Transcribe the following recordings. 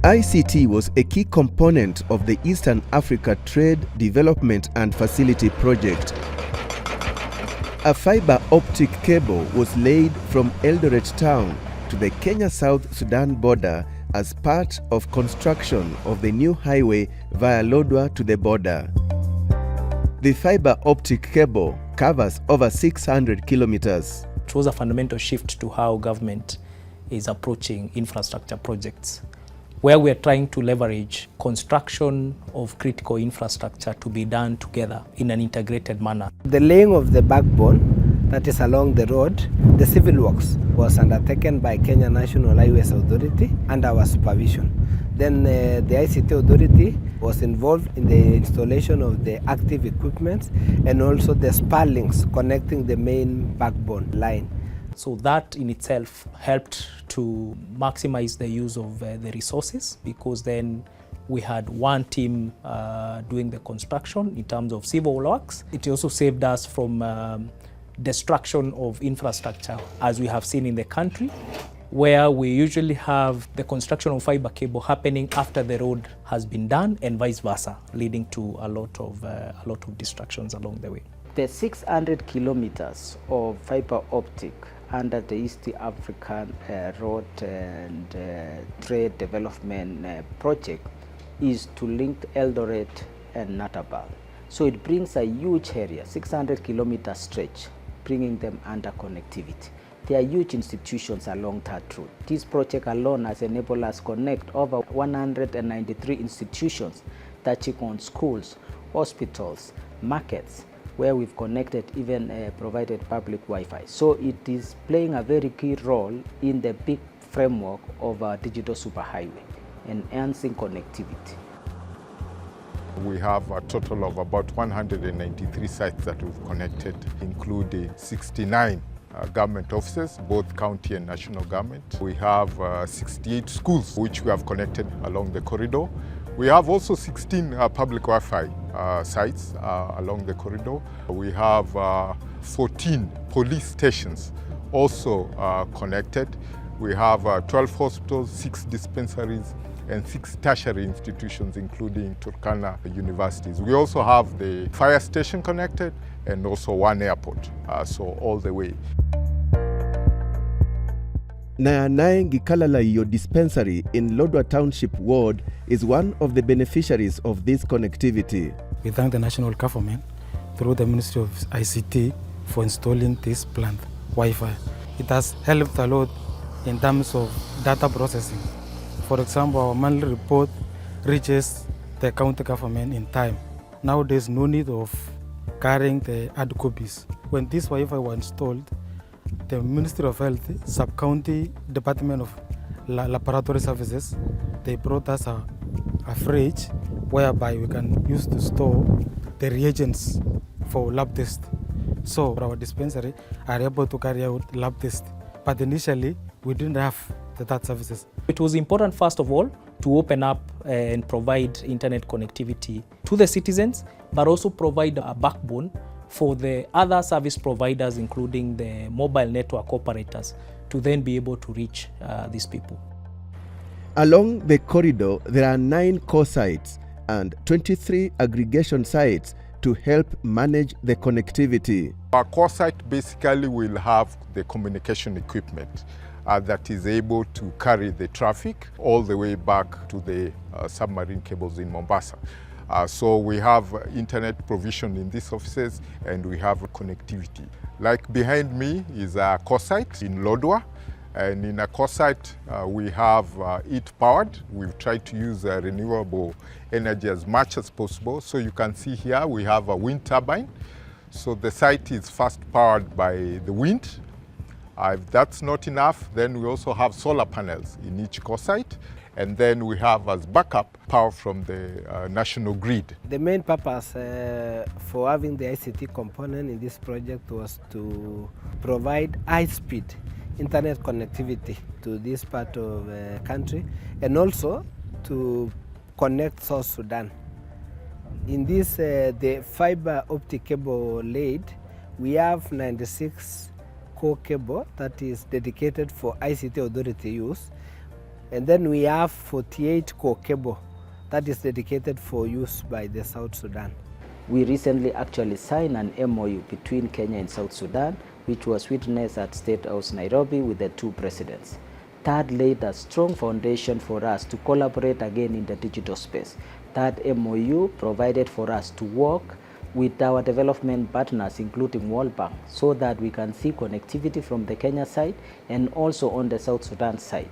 ICT was a key component of the Eastern Africa Trade, Development and Facility Project. A fiber optic cable was laid from Eldoret town to the Kenya-South Sudan border as part of construction of the new highway via Lodwar to the border. The fiber optic cable covers over 600 kilometers. It was a fundamental shift to how government is approaching infrastructure projects, where we are trying to leverage construction of critical infrastructure to be done together in an integrated manner. The laying of the backbone that is along the road, the civil works was undertaken by Kenya National Highways Authority under our supervision. Then the ICT Authority was involved in the installation of the active equipment and also the spar links connecting the main backbone line. So that in itself helped to maximize the use of the resources, because then we had one team doing the construction in terms of civil works. It also saved us from destruction of infrastructure, as we have seen in the country, where we usually have the construction of fiber cable happening after the road has been done and vice versa, leading to a lot of distractions along the way. The 600 kilometers of fiber optic under the East African Road and Trade Development Project is to link Eldoret and Natabal. So it brings a huge area, 600 kilometer stretch, bringing them under connectivity. There are huge institutions along that route. This project alone has enabled us to connect over 193 institutions touching on schools, hospitals, markets, where we've connected, even provided public Wi-Fi. So it is playing a very key role in the big framework of our digital superhighway, enhancing connectivity. We have a total of about 193 sites that we've connected, including 69 government offices, both county and national government. We have 68 schools which we have connected along the corridor. We have also 16 public Wi-Fi sites along the corridor. We have 14 police stations also connected. We have 12 hospitals, 6 dispensaries, and 6 tertiary institutions, including Turkana universities. We also have the fire station connected and also one airport, so all the way. Nayanae Gikalalayo Dispensary in Lodwar Township Ward is one of the beneficiaries of this connectivity. We thank the national government through the Ministry of ICT for installing this plant Wi-Fi. It has helped a lot in terms of data processing. For example, our monthly report reaches the county government in time. Now there's no need of carrying the hard copies. When this Wi-Fi was installed, the Ministry of Health, Sub-County Department of Laboratory Services, they brought us a fridge whereby we can use to store the reagents for lab tests. So our dispensary are able to carry out lab tests. But initially, we didn't have that services. It was important, first of all, to open up and provide internet connectivity to the citizens, but also provide a backbone for the other service providers, including the mobile network operators, to then be able to reach these people. Along the corridor, there are 9 core sites and 23 aggregation sites to help manage the connectivity. Our core site basically will have the communication equipment that is able to carry the traffic all the way back to the submarine cables in Mombasa. So we have internet provision in these offices and we have connectivity. Like behind me is a core site in Lodwar, and in a core site we have it powered. We've tried to use renewable energy as much as possible. So you can see here we have a wind turbine. So the site is first powered by the wind. If that's not enough, then we also have solar panels in each core site. And then we have as backup power from the national grid. The main purpose for having the ICT component in this project was to provide high-speed internet connectivity to this part of the country, and also to connect South Sudan. In this, the fiber optic cable laid, we have 96 core cable that is dedicated for ICT Authority use. And then we have 48 core cable that is dedicated for use by the South Sudan. We recently actually signed an MOU between Kenya and South Sudan, which was witnessed at State House Nairobi with the two presidents. That laid a strong foundation for us to collaborate again in the digital space. That MOU provided for us to work with our development partners, including World Bank, so that we can see connectivity from the Kenya side and also on the South Sudan side.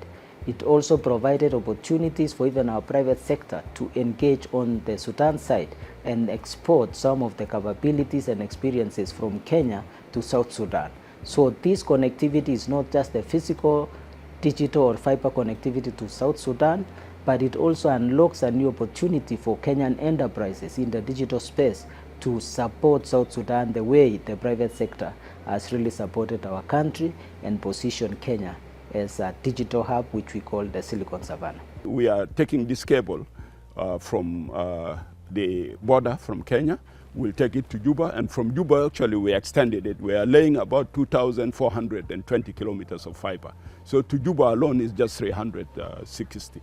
It also provided opportunities for even our private sector to engage on the Sudan side and export some of the capabilities and experiences from Kenya to South Sudan. So this connectivity is not just the physical, digital or fiber connectivity to South Sudan, but it also unlocks a new opportunity for Kenyan enterprises in the digital space to support South Sudan the way the private sector has really supported our country and positioned Kenya as a digital hub, which we call the Silicon Savannah. We are taking this cable from the border from Kenya. We'll take it to Juba, and from Juba actually we extended it. We are laying about 2,420 kilometers of fiber. So to Juba alone is just 360.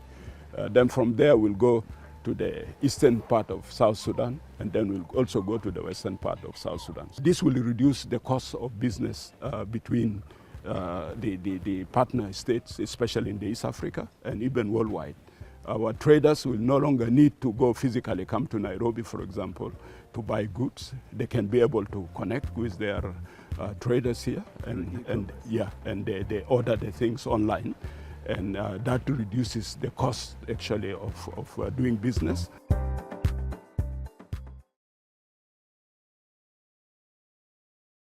Then from there we'll go to the eastern part of South Sudan, and then we'll also go to the western part of South Sudan. This will reduce the cost of business between the partner states, especially in the East Africa and even worldwide. Our traders will no longer need to go physically come to Nairobi, for example, to buy goods. They can be able to connect with their traders here, and they order the things online, and that reduces the cost actually of doing business.